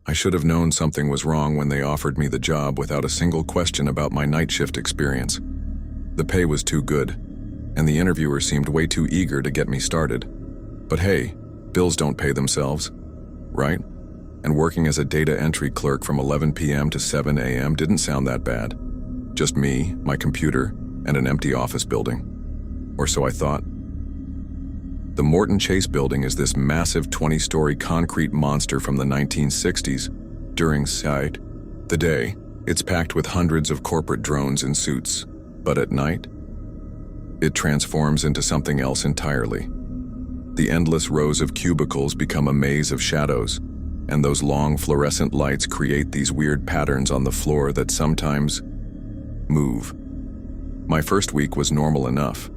I should have known something was wrong when they offered me the job without a single question about my night shift experience. The pay was too good, and the interviewer seemed way too eager to get me started. But hey, bills don't pay themselves, right? And working as a data entry clerk from 11 p.m. to 7 a.m. didn't sound that bad. Just me, my computer, and an empty office building. Or so I thought. The Morton Chase building is this massive 20-story concrete monster from the 1960s. During the day, it's packed with hundreds of corporate drones in suits. But at night, it transforms into something else entirely. The endless rows of cubicles become a maze of shadows, and those long fluorescent lights create these weird patterns on the floor that sometimes move. My first week was normal enough.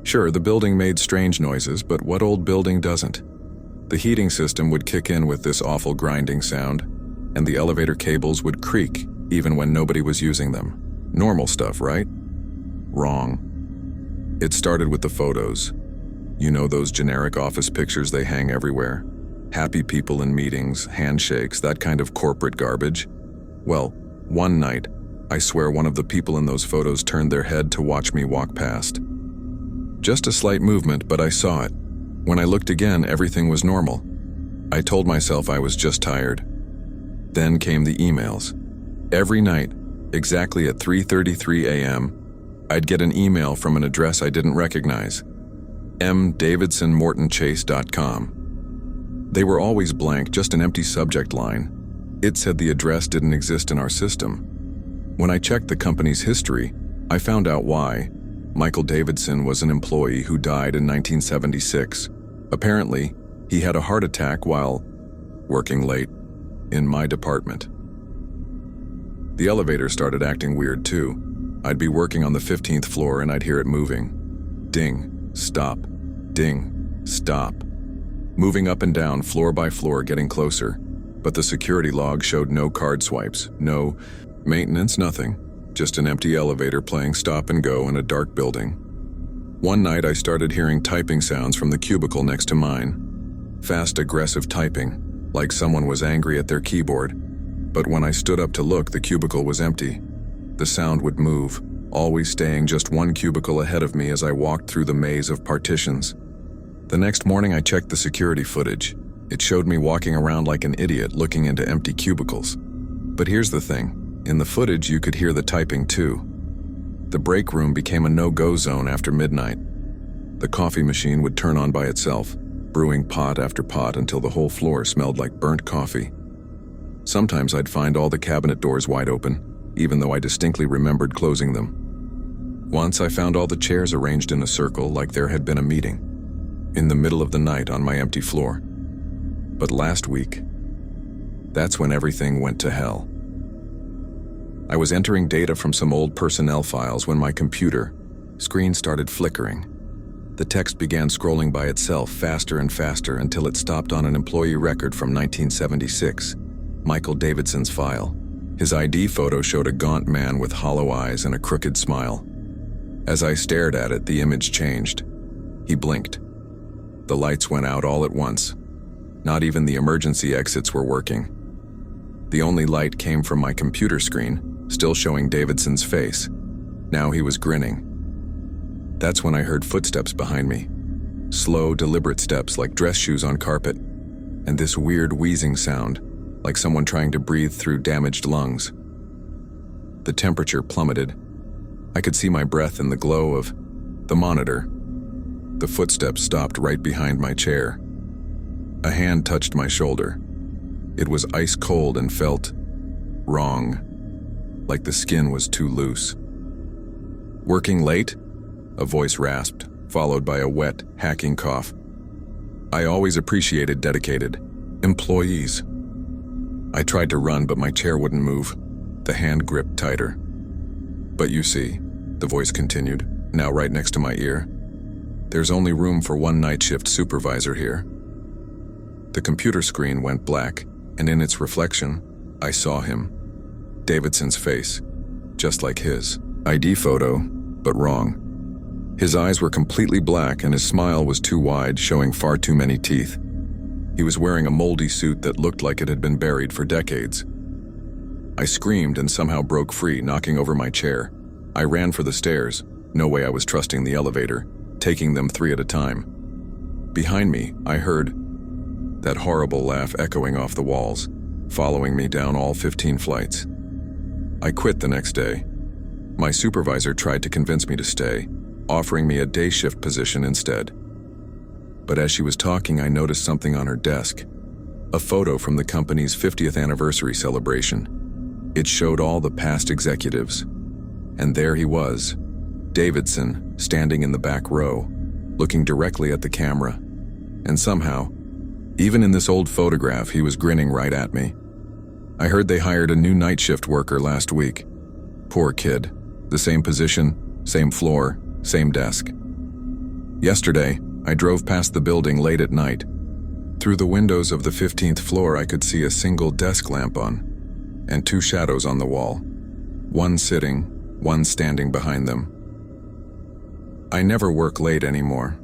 Sure, the building made strange noises, but what old building doesn't? The heating system would kick in with this awful grinding sound, and the elevator cables would creak even when nobody was using them. Normal stuff, right? Wrong. It started with the photos. You know those generic office pictures they hang everywhere? Happy people in meetings, handshakes, that kind of corporate garbage. Well, one night, I swear one of the people in those photos turned their head to watch me walk past. Just a slight movement, but I saw it. When I looked again, everything was normal. I told myself I was just tired. Then came the emails. Every night, exactly at 3:33 a.m., I'd get an email from an address I didn't recognize. mdavidsonmortonchase.com. They were always blank, just an empty subject line. It said the address didn't exist in our system. When I checked the company's history, I found out why. Michael Davidson was an employee who died in 1976. Apparently, he had a heart attack while working late in my department. The elevator started acting weird too. I'd be working on the 15th floor and I'd hear it moving. Ding, stop, ding, stop. Moving up and down, floor by floor, getting closer. But the security log showed no card swipes, no maintenance, nothing. Just an empty elevator playing stop and go in a dark building. One night I started hearing typing sounds from the cubicle next to mine. Fast, aggressive typing, like someone was angry at their keyboard. But when I stood up to look, the cubicle was empty. The sound would move, always staying just one cubicle ahead of me as I walked through the maze of partitions. The next morning I checked the security footage. It showed me walking around like an idiot looking into empty cubicles. But here's the thing. In the footage, you could hear the typing too. The break room became a no-go zone after midnight. The coffee machine would turn on by itself, brewing pot after pot until the whole floor smelled like burnt coffee. Sometimes I'd find all the cabinet doors wide open, even though I distinctly remembered closing them. Once I found all the chairs arranged in a circle like there had been a meeting, in the middle of the night on my empty floor. But last week, that's when everything went to hell. I was entering data from some old personnel files when my computer screen started flickering. The text began scrolling by itself faster and faster until it stopped on an employee record from 1976, Michael Davidson's file. His ID photo showed a gaunt man with hollow eyes and a crooked smile. As I stared at it, the image changed. He blinked. The lights went out all at once. Not even the emergency exits were working. The only light came from my computer screen, still showing Davidson's face. Now he was grinning. That's when I heard footsteps behind me. Slow, deliberate steps like dress shoes on carpet. And this weird wheezing sound, like someone trying to breathe through damaged lungs. The temperature plummeted. I could see my breath in the glow of the monitor. The footsteps stopped right behind my chair. A hand touched my shoulder. It was ice cold and felt wrong, like the skin was too loose. "Working late?" a voice rasped, followed by a wet, hacking cough. I always appreciated dedicated employees. I tried to run, but my chair wouldn't move. The hand gripped tighter. "But you see," the voice continued, now right next to my ear, "there's only room for one night shift supervisor here." The computer screen went black, and in its reflection, I saw him. Davidson's face, just like his. ID photo, but wrong. His eyes were completely black and his smile was too wide, showing far too many teeth. He was wearing a moldy suit that looked like it had been buried for decades. I screamed and somehow broke free, knocking over my chair. I ran for the stairs. No way I was trusting the elevator, taking them 3 at a time. Behind me, I heard that horrible laugh echoing off the walls, following me down all 15 flights. I quit the next day. My supervisor tried to convince me to stay, offering me a day shift position instead. But as she was talking, I noticed something on her desk, a photo from the company's 50th anniversary celebration. It showed all the past executives, and there he was, Davidson, standing in the back row, looking directly at the camera. And somehow, even in this old photograph, he was grinning right at me. I heard they hired a new night shift worker last week. Poor kid. The same position, same floor, same desk. Yesterday, I drove past the building late at night. Through the windows of the 15th floor, I could see a single desk lamp on, and 2 shadows on the wall. One sitting, one standing behind them. I never work late anymore.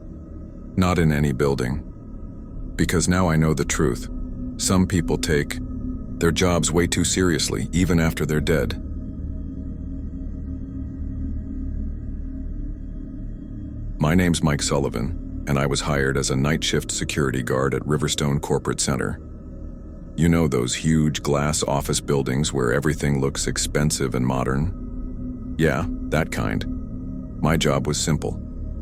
Not in any building. Because now I know the truth. Some people take their jobs way too seriously, even after they're dead. My name's Mike Sullivan, and I was hired as a night shift security guard at Riverstone Corporate Center. You know those huge glass office buildings where everything looks expensive and modern? Yeah, that kind. My job was simple.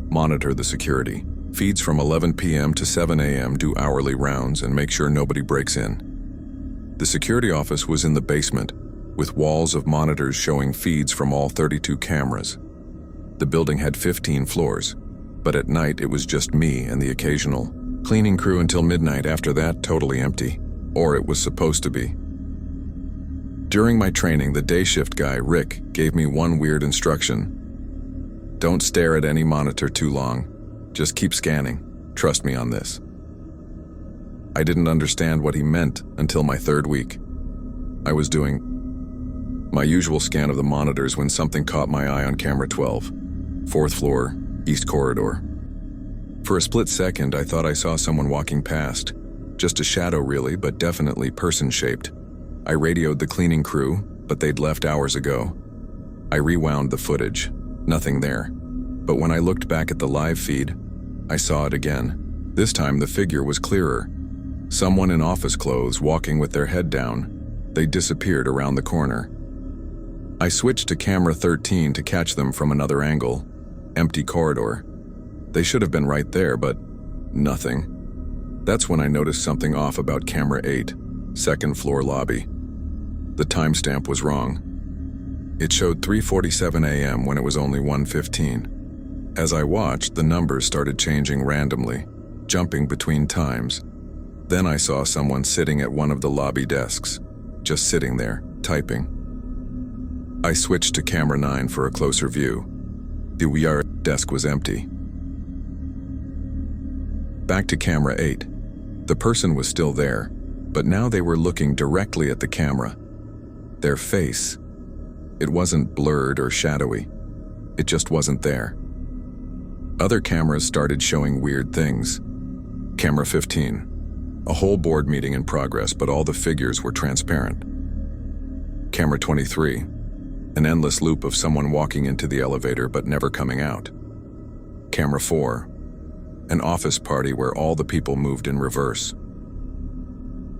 Monitor the security. Feeds from 11 p.m. to 7 a.m. do hourly rounds and make sure nobody breaks in. The security office was in the basement, with walls of monitors showing feeds from all 32 cameras. The building had 15 floors, but at night it was just me and the occasional cleaning crew until midnight. After that, totally empty. Or it was supposed to be. During my training, the day shift guy, Rick, gave me one weird instruction. Don't stare at any monitor too long. Just keep scanning. Trust me on this. I didn't understand what he meant until my 3rd week. I was doing my usual scan of the monitors when something caught my eye on camera 12, 4th floor, East Corridor. For a split second, I thought I saw someone walking past. Just a shadow really, but definitely person-shaped. I radioed the cleaning crew, but they'd left hours ago. I rewound the footage. Nothing there. But when I looked back at the live feed, I saw it again. This time the figure was clearer. Someone in office clothes walking with their head down. They disappeared around the corner. I switched to camera 13 to catch them from another angle. Empty corridor. They should have been right there, but nothing. That's when I noticed something off about camera 8, 2nd floor lobby. The timestamp was wrong. It showed 3:47 a.m. when it was only 1:15. As I watched, the numbers started changing randomly, jumping between times. Then I saw someone sitting at one of the lobby desks, just sitting there, typing. I switched to camera 9 for a closer view. The VR desk was empty. Back to camera 8. The person was still there, but now they were looking directly at the camera. Their face. It wasn't blurred or shadowy. It just wasn't there. Other cameras started showing weird things. Camera 15. A whole board meeting in progress, but all the figures were transparent. Camera 23. An endless loop of someone walking into the elevator but never coming out. Camera 4. An office party where all the people moved in reverse.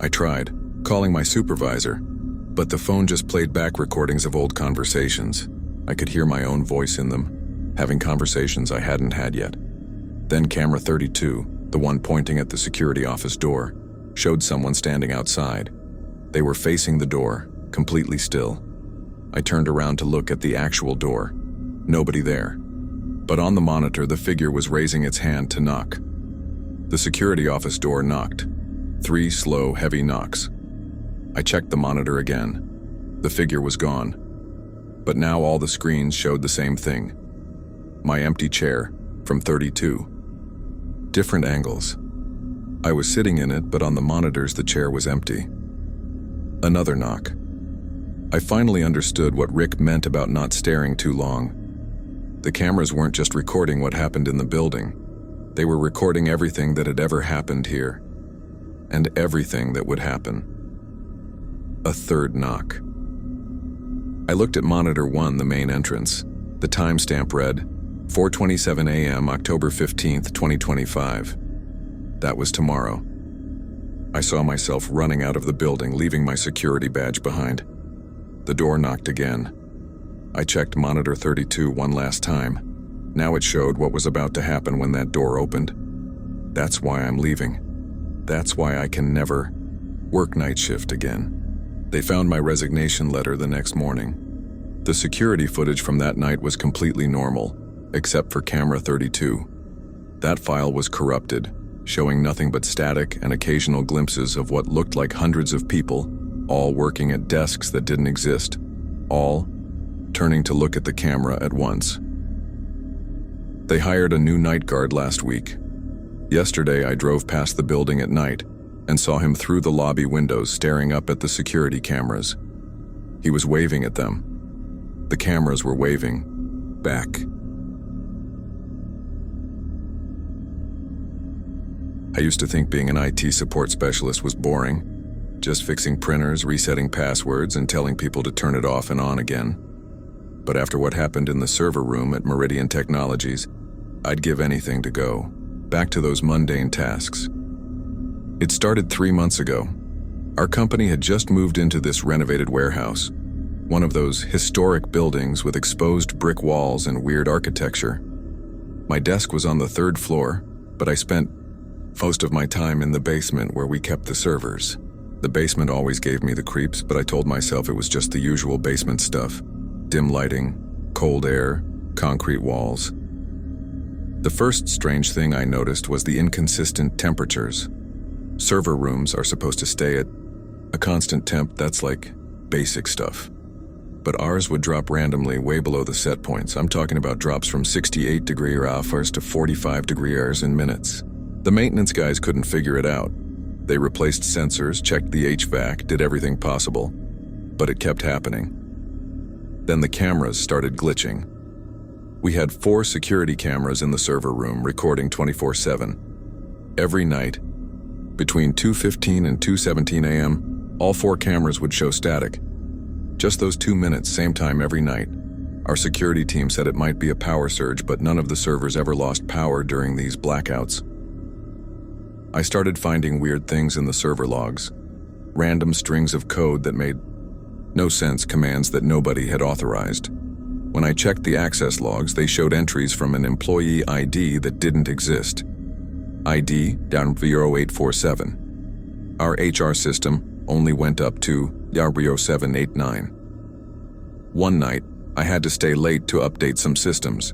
I tried, calling my supervisor, but the phone just played back recordings of old conversations. I could hear my own voice in them, having conversations I hadn't had yet. Then camera 32, the one pointing at the security office door, showed someone standing outside. They were facing the door, completely still. I turned around to look at the actual door. Nobody there. But on the monitor, the figure was raising its hand to knock. The security office door knocked. 3 slow, heavy knocks. I checked the monitor again. The figure was gone. But now all the screens showed the same thing. My empty chair, from 32. Different angles. I was sitting in it, but on the monitors the chair was empty. Another knock. I finally understood what Rick meant about not staring too long. The cameras weren't just recording what happened in the building. They were recording everything that had ever happened here. and everything that would happen. A third knock. I looked at monitor 1, the main entrance. The timestamp read, 4:27 a.m., October 15th, 2025. That was tomorrow. I saw myself running out of the building, leaving my security badge behind. The door knocked again. I checked monitor 32 one last time. Now it showed what was about to happen when that door opened. That's why I'm leaving. That's why I can never work night shift again. They found my resignation letter the next morning. The security footage from that night was completely normal, except for camera 32. That file was corrupted, showing nothing but static and occasional glimpses of what looked like hundreds of people, all working at desks that didn't exist, all turning to look at the camera at once. They hired a new night guard last week. Yesterday, I drove past the building at night and saw him through the lobby windows staring up at the security cameras. He was waving at them. The cameras were waving back. I used to think being an IT support specialist was boring, just fixing printers, resetting passwords, and telling people to turn it off and on again. But after what happened in the server room at Meridian Technologies, I'd give anything to go back to those mundane tasks. It started 3 months ago. Our company had just moved into this renovated warehouse, one of those historic buildings with exposed brick walls and weird architecture. My desk was on the 3rd floor, but I spent most of my time in the basement where we kept the servers. The basement always gave me the creeps, but I told myself it was just the usual basement stuff. Dim lighting, cold air, concrete walls. The first strange thing I noticed was the inconsistent temperatures. Server rooms are supposed to stay at a constant temp, that's like basic stuff. But ours would drop randomly way below the set points. I'm talking about drops from 68 degree hours to 45 degree hours in minutes. The maintenance guys couldn't figure it out. They replaced sensors, checked the HVAC, did everything possible, but it kept happening. Then the cameras started glitching. We had 4 security cameras in the server room recording 24/7. Every night, between 2:15 and 2:17 a.m., all 4 cameras would show static. Just those 2 minutes, same time every night. Our security team said it might be a power surge, but none of the servers ever lost power during these blackouts. I started finding weird things in the server logs. Random strings of code that made no sense, commands that nobody had authorized. When I checked the access logs, they showed entries from an employee ID that didn't exist. ID down 0847. Our HR system only went up to 0789. One night, I had to stay late to update some systems.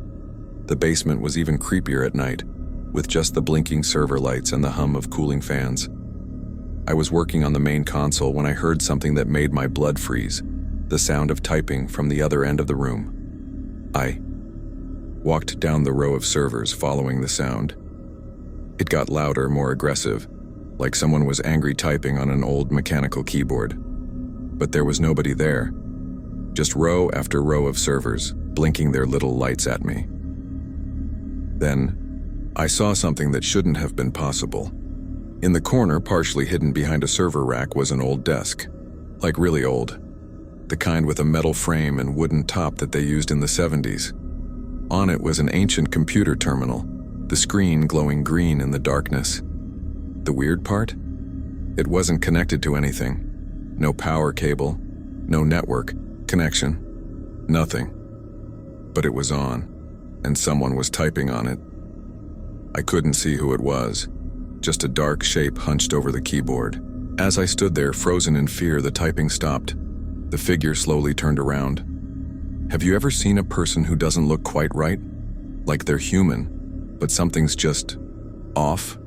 The basement was even creepier at night, with just the blinking server lights and the hum of cooling fans. I was working on the main console when I heard something that made my blood freeze, the sound of typing from the other end of the room. I walked down the row of servers following the sound. It got louder, more aggressive, like someone was angry typing on an old mechanical keyboard. But there was nobody there, just row after row of servers, blinking their little lights at me. Then, I saw something that shouldn't have been possible. In the corner, partially hidden behind a server rack, was an old desk. Like really old. The kind with a metal frame and wooden top that they used in the 70s. On it was an ancient computer terminal, the screen glowing green in the darkness. The weird part? It wasn't connected to anything. No power cable, no network connection, nothing. But it was on, and someone was typing on it. I couldn't see who it was, just a dark shape hunched over the keyboard. As I stood there, frozen in fear, the typing stopped. The figure slowly turned around. Have you ever seen a person who doesn't look quite right? Like they're human, but something's just off?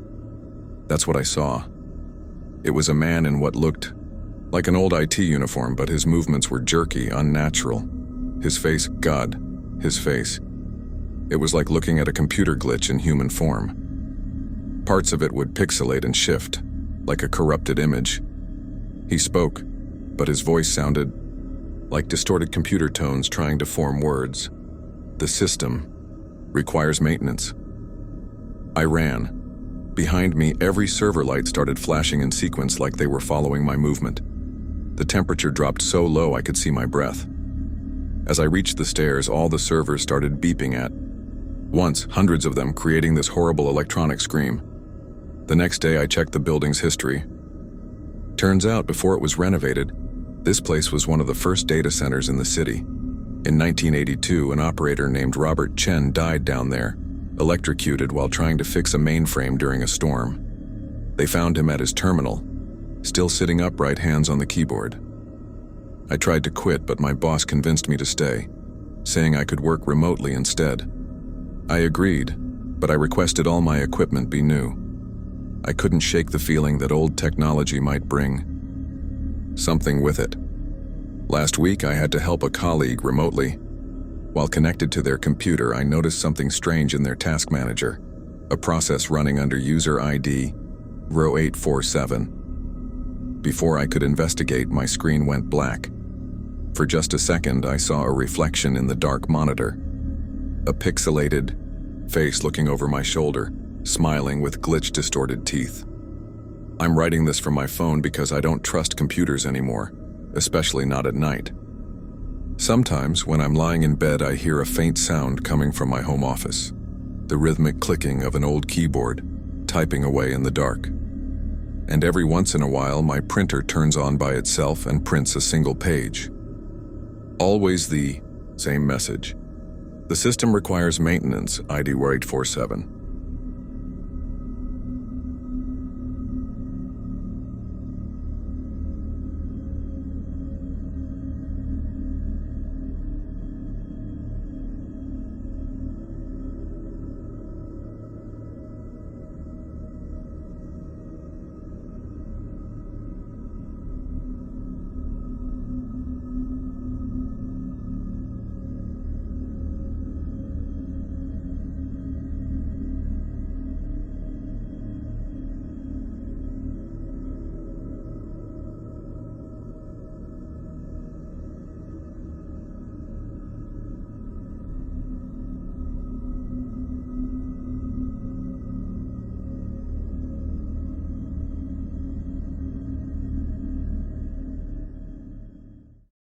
That's what I saw. It was a man in what looked like an old IT uniform, but his movements were jerky, unnatural. His face, God, his face. It was like looking at a computer glitch in human form. Parts of it would pixelate and shift, like a corrupted image. He spoke, but his voice sounded like distorted computer tones trying to form words. The system requires maintenance. I ran. Behind me, every server light started flashing in sequence like they were following my movement. The temperature dropped so low I could see my breath. As I reached the stairs, all the servers started beeping at once, hundreds of them, creating this horrible electronic scream. The next day, I checked the building's history. Turns out, before it was renovated, this place was one of the first data centers in the city. In 1982, an operator named Robert Chen died down there, electrocuted while trying to fix a mainframe during a storm. They found him at his terminal, still sitting upright, hands on the keyboard. I tried to quit, but my boss convinced me to stay, saying I could work remotely instead. I agreed, but I requested all my equipment be new. I couldn't shake the feeling that old technology might bring something with it. Last week, I had to help a colleague remotely. While connected to their computer, I noticed something strange in their task manager, a process running under user ID row 847. Before I could investigate, my screen went black. For just a second, I saw a reflection in the dark monitor. A pixelated face looking over my shoulder, smiling with glitch-distorted teeth. I'm writing this from my phone because I don't trust computers anymore, especially not at night. Sometimes, when I'm lying in bed, I hear a faint sound coming from my home office, the rhythmic clicking of an old keyboard, typing away in the dark. And every once in a while, my printer turns on by itself and prints a single page. Always the same message. The system requires maintenance, ID row 847.